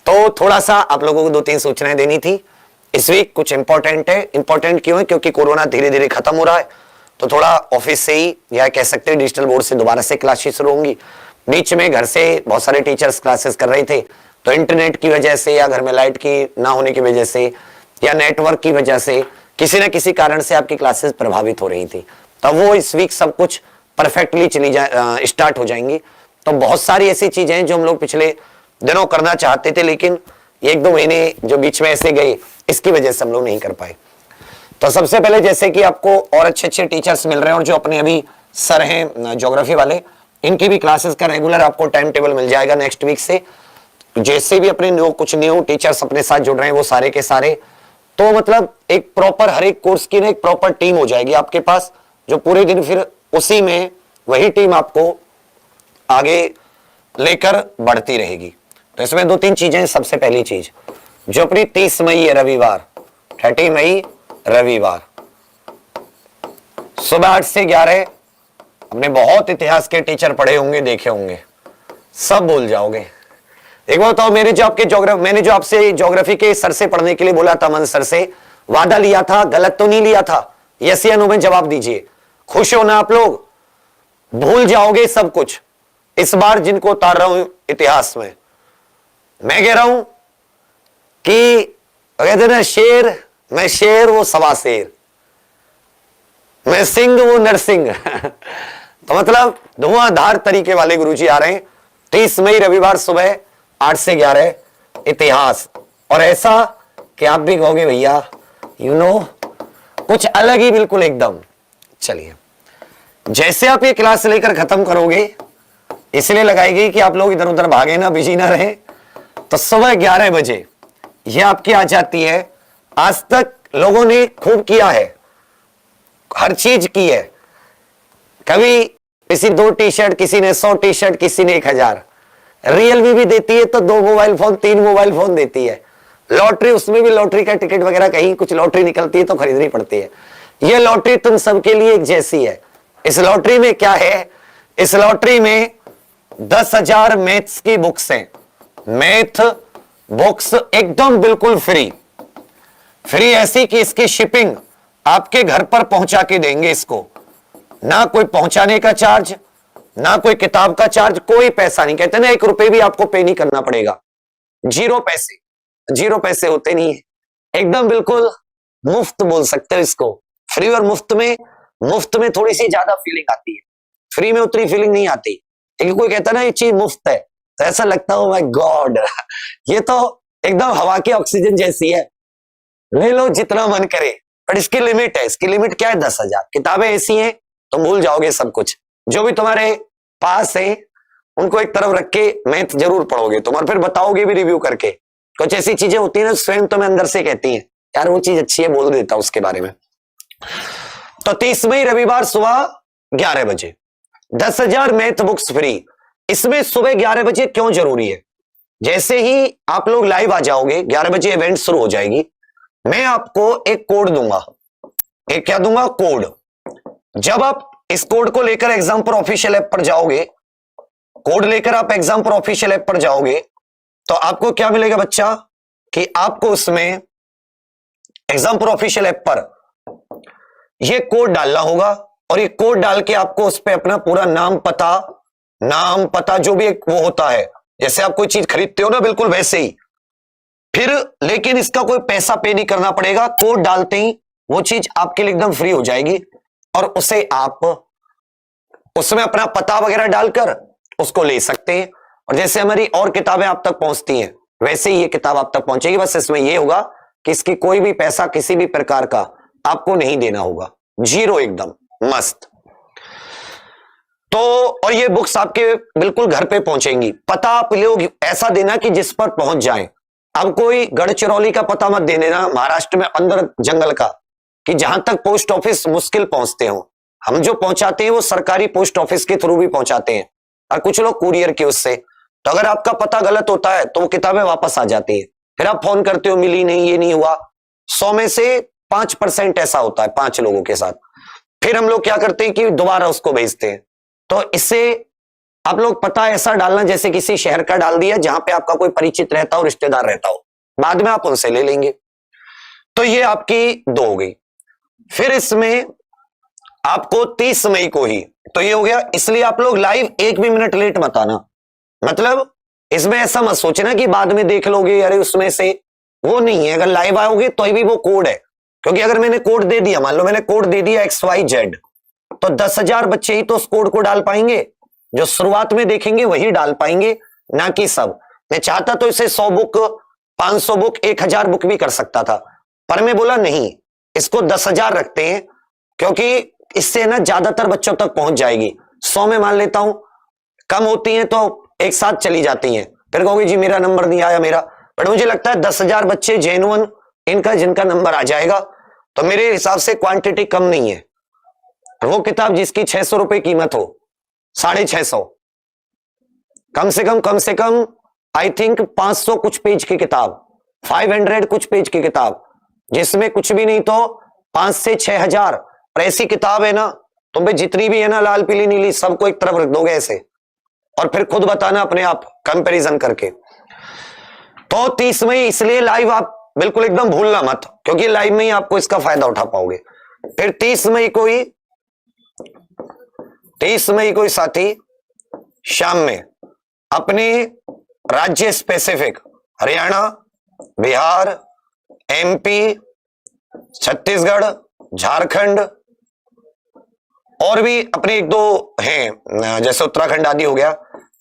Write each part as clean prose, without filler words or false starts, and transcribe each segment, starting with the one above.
तो थोड़ा सा आप लोगों को 2-3 सूचनाएं देनी थी इस वीक। कुछ इंपॉर्टेंट है। इंपॉर्टेंट क्यों है? क्योंकि कोरोना धीरे धीरे खत्म हो रहा है, तो थोड़ा ऑफिस से ही या कह सकते हैं डिजिटल बोर्ड से दोबारा से क्लासेस शुरू होंगी। बीच में घर से बहुत सारे टीचर्स क्लासेस कर रहे थे, तो इंटरनेट की वजह से या घर में लाइट की ना होने की वजह से या नेटवर्क की वजह से किसी न किसी कारण से आपकी क्लासेस प्रभावित हो रही थी। तब वो इस वीक सब कुछ परफेक्टली स्टार्ट हो जाएंगी। तो बहुत सारी ऐसी चीजें हैं जो हम लोग पिछले दिनों करना चाहते थे, लेकिन 1-2 महीने जो बीच में ऐसे गए, इसकी वजह से हम लोग नहीं कर पाए। तो सबसे पहले जैसे कि आपको और अच्छे अच्छे टीचर्स मिल रहे हैं, और जो अपने अभी सर हैं ज्योग्राफी वाले, इनकी भी क्लासेस का रेगुलर आपको टाइम टेबल मिल जाएगा नेक्स्ट वीक से। जैसे भी अपने कुछ न्यू टीचर्स अपने साथ जुड़ रहे हैं वो सारे के सारे, तो मतलब एक प्रॉपर हर एक कोर्स की ना एक प्रॉपर टीम हो जाएगी आपके पास, जो पूरे दिन फिर उसी में वही टीम आपको आगे लेकर बढ़ती रहेगी। तो इसमें 2-3 चीजें। सबसे पहली चीज जो अपनी 30 मई है रविवार, 30 मई रविवार सुबह 8 से 11, हमने बहुत इतिहास के टीचर पढ़े होंगे, देखे होंगे, सब भूल जाओगे। एक बार बताओ, मैंने जो आपसे ज्योग्राफी के सर से पढ़ने के लिए बोला था, मन सर से वादा लिया था, गलत तो नहीं लिया था? यस या नो में जवाब दीजिए। खुश हो ना आप लोग? भूल जाओगे सब कुछ इस बार जिनको उतार रहा हूं इतिहास में। मैं कह रहा हूं कि कहते ना शेर, मैं शेर वो सवा शेर, मैं सिंह वो नरसिंह तो मतलब धुआंधार तरीके वाले गुरुजी आ रहे हैं। 30 मई रविवार सुबह 8 से 11 इतिहास, और ऐसा कि आप भी कहोगे भैया कुछ अलग ही बिल्कुल एकदम। चलिए, जैसे आप ये क्लास लेकर खत्म करोगे, इसलिए लगाई गई कि आप लोग इधर उधर भागे ना, बिजी ना रहे, तो सुबह 11 बजे ये आपकी आ जाती है। आज तक लोगों ने खूब किया है, हर चीज की है। कभी किसी 2 टी-शर्ट, किसी ने 100 टी-शर्ट, किसी ने 1000। रियलमी भी देती है तो 2 मोबाइल फोन, 3 मोबाइल फोन देती है। लॉटरी, उसमें भी लॉटरी का टिकट वगैरह, कहीं कुछ लॉटरी निकलती है तो खरीदनी पड़ती है। ये लॉटरी तुम सबके लिए एक जैसी है। इस लॉटरी में क्या है? इस लॉटरी में 10,000 मैथ्स की बुक्स हैं। मैथ बुक्स एकदम बिल्कुल फ्री, फ्री ऐसी कि इसकी शिपिंग आपके घर पर पहुंचा के देंगे। इसको ना कोई पहुंचाने का चार्ज, ना कोई किताब का चार्ज, कोई पैसा नहीं। कहते ना 1 रुपए भी आपको पे नहीं करना पड़ेगा। 0 पैसे, 0 पैसे होते नहीं है, एकदम बिल्कुल मुफ्त बोल सकते हो इसको। फ्री और मुफ्त में थोड़ी सी ज्यादा फीलिंग आती है, फ्री में उतनी फीलिंग नहीं आती। क्योंकि कोई कहता ना ये चीज मुफ्त है तो ऐसा लगता है माय गॉड ये तो एकदम हवा की ऑक्सीजन जैसी है, ले लो जितना मन करे। पर इसकी लिमिट है। इसकी लिमिट क्या है? 10,000। किताबें ऐसी हैं तुम भूल जाओगे सब कुछ। जो भी तुम्हारे पास है उनको एक तरफ रख के मैथ जरूर पढ़ोगे तुम, और फिर बताओगे भी रिव्यू करके। कुछ ऐसी चीजें होती है ना स्वयं तुम्हें अंदर से कहती हैं यार वो चीज अच्छी है, बोल देता हूं उसके बारे में। तो 30 मई रविवार सुबह 11 बजे 10,000 मैथ बुक्स फ्री। इसमें सुबह 11 बजे क्यों जरूरी है? जैसे ही आप लोग लाइव आ जाओगे, 11 बजे इवेंट शुरू हो जाएगी, मैं आपको एक कोड दूंगा। एक क्या दूंगा? कोड। जब आप इस कोड को लेकर एग्जाम पर ऑफिशियल ऐप पर जाओगे, कोड लेकर आप एग्जाम पर ऑफिशियल ऐप पर जाओगे, तो आपको क्या मिलेगा बच्चा? कि आपको उसमें एग्जाम पर ऑफिशियल ऐप पर यह कोड डालना होगा, और ये कोड डाल के आपको उस पर अपना पूरा नाम पता जो भी एक वो होता है, जैसे आप कोई चीज खरीदते हो ना बिल्कुल वैसे ही। फिर लेकिन इसका कोई पैसा पे नहीं करना पड़ेगा। कोड डालते ही वो चीज आपके लिए एकदम फ्री हो जाएगी, और उसे आप उसमें अपना पता वगैरह डालकर उसको ले सकते हैं। और जैसे हमारी और किताबें आप तक पहुंचती हैं, वैसे ही ये किताब आप तक पहुंचेगी। बस इसमें यह होगा कि इसकी कोई भी पैसा किसी भी प्रकार का आपको नहीं देना होगा, 0 एकदम मस्त। तो और ये बुक्स आपके बिल्कुल घर पे पहुंचेंगी। पता आप लोग ऐसा देना कि जिस पर पहुंच जाए। अब कोई गढ़चिरौली का पता मत दे देना, महाराष्ट्र में अंदर जंगल का, कि जहां तक पोस्ट ऑफिस मुश्किल पहुंचते हो। हम जो पहुंचाते हैं वो सरकारी पोस्ट ऑफिस के थ्रू भी पहुंचाते हैं, और कुछ लोग कुरियर के उससे। तो अगर आपका पता गलत होता है तो वो किताबें वापस आ जाती है। फिर आप फोन करते हो मिली नहीं, ये नहीं हुआ। 100 में से 5% ऐसा होता है, 5 लोगों के साथ। फिर हम लोग क्या करते हैं कि दोबारा उसको भेजते हैं। तो इससे आप लोग पता है ऐसा डालना जैसे किसी शहर का डाल दिया जहां पे आपका कोई परिचित रहता हो, रिश्तेदार रहता हो, बाद में आप उनसे ले लेंगे। तो ये आपकी 2 हो गई। फिर इसमें आपको 30 मई को ही, तो ये हो गया। इसलिए आप लोग लाइव 1 भी मिनट लेट मत आना। मतलब इसमें ऐसा मत सोचना कि बाद में देख लोगे, अरे उसमें से, वो नहीं है। अगर लाइव आओगे तो भी वो कोड है, क्योंकि अगर मैंने कोड दे दिया, मान लो मैंने कोड दे दिया XYZ, तो 10,000 बच्चे ही तो उस कोड को डाल पाएंगे। जो शुरुआत में देखेंगे वही डाल पाएंगे, ना कि सब। मैं चाहता तो इसे 100 बुक, 500 बुक, 1000 बुक भी कर सकता था, पर मैं बोला नहीं, इसको 10,000 रखते हैं, क्योंकि इससे ना ज्यादातर बच्चों तक पहुंच जाएगी। 100 में मान लेता हूं, कम होती हैं तो एक साथ चली जाती हैं, फिर कहोगे जी मेरा नंबर नहीं आया मेरा। बट मुझे लगता है 10,000 बच्चे जेन्युइन इनका जिनका नंबर आ जाएगा, तो मेरे हिसाब से क्वांटिटी कम नहीं है। वो किताब जिसकी 600 रुपए कीमत हो, 650, कम से कम आई थिंक 500 कुछ पेज की किताब, 500 कुछ पेज की किताब, जिसमें कुछ भी नहीं तो 5 से 6,000। और ऐसी किताब है ना, तुम पे जितनी भी है ना, लाल पीली नीली, सबको एक तरफ रख दोगे ऐसे, और फिर खुद बताना अपने आप कंपैरिजन करके। तो 30 मई इसलिए लाइव आप बिल्कुल एकदम भूलना मत, क्योंकि लाइव में ही आपको इसका फायदा उठा पाओगे। फिर 30 मई को ही साथी शाम में अपने राज्य स्पेसिफिक, हरियाणा, बिहार, MP, छत्तीसगढ़, झारखंड, और भी अपने 1-2 हैं जैसे उत्तराखंड आदि हो गया,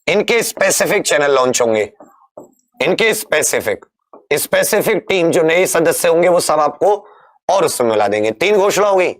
इनके स्पेसिफिक चैनल लॉन्च होंगे। इनके स्पेसिफिक टीम जो नए सदस्य होंगे वो सब आपको और उसमें मिला देंगे। 3 घोषणा हो गई।